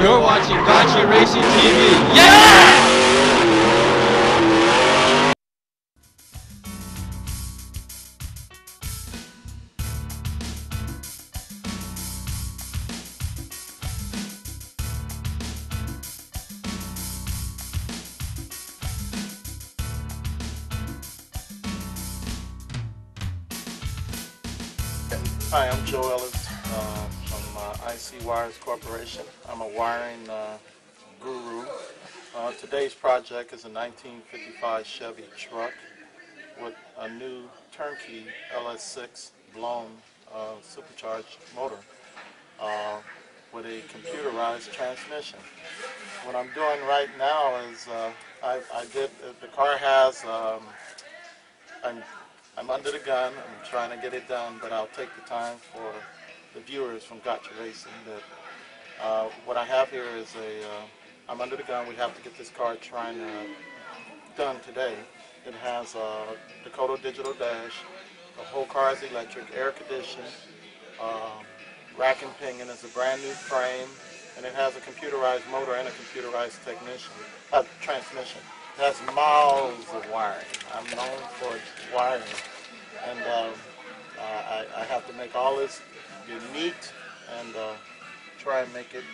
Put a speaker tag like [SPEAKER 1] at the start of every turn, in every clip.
[SPEAKER 1] You're watching Gotcha Racing TV. Yeah!
[SPEAKER 2] Hi, I'm Joe Ellis from IC Wires Corporation. I'm a wiring guru. Today's project is a 1955 Chevy truck with a new turnkey LS6 blown supercharged motor with a computerized transmission. What I'm doing right now is the car has I'm under the gun. I'm trying to get it done, but I'll take the time for the viewers from Gotcha Racing that what I have here is I'm under the gun. We have to get this car done today. It has a Dakota digital dash. The whole car is electric, air conditioned. Rack and pinion is a brand new frame, and it has a computerized motor and a computerized transmission. It has miles of wiring. I'm known for wiring, and I have to make all this unique and try and make it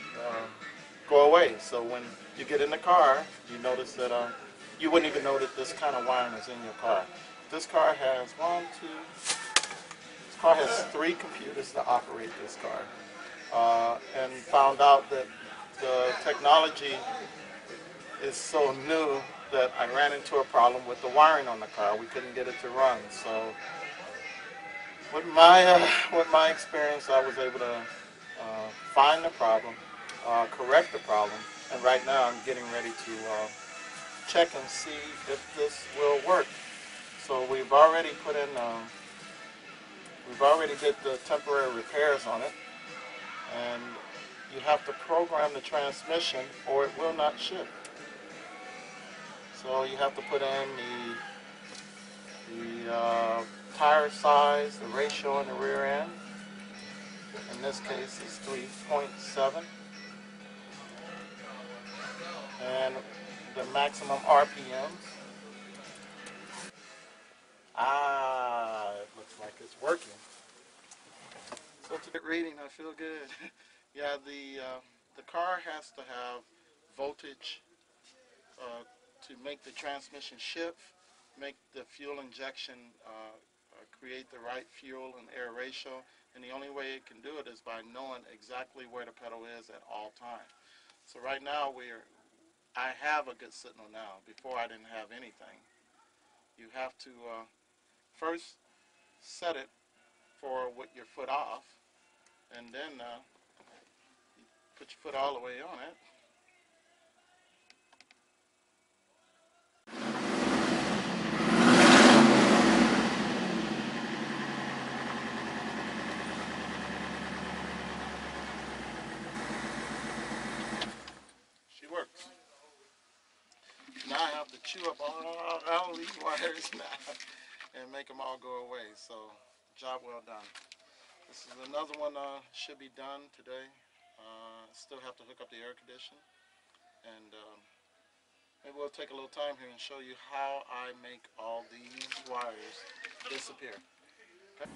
[SPEAKER 2] go away. So when you get in the car, you notice that you wouldn't even know that this kind of wiring is in your car. This car has this car has 3 computers to operate this car, and found out that the technology is so new that I ran into a problem with the wiring on the car. We couldn't get it to run. So with my experience, I was able to find the problem, correct the problem, and right now I'm getting ready to check and see if this will work. So we've already did the temporary repairs on it, and you have to program the transmission or it will not ship. So you have to put in the tire size, the ratio in the rear end. In this case it's 3.7, and the maximum RPMs. It looks like it's working. So to get reading, I feel good. Yeah, the car has to have voltage to make the transmission shift, make the fuel injection create the right fuel and air ratio, and the only way it can do it is by knowing exactly where the pedal is at all times. So right now I have a good signal now. Before I didn't have anything. You have to first set it with your foot off, and then you put your foot all the way on it. She works. Now I have to chew up all these wires now and make them all go away. So, job well done. This is another one should be done today. Still have to hook up the air conditioner, and maybe we'll take a little time here and show you how I make all these wires disappear. Okay?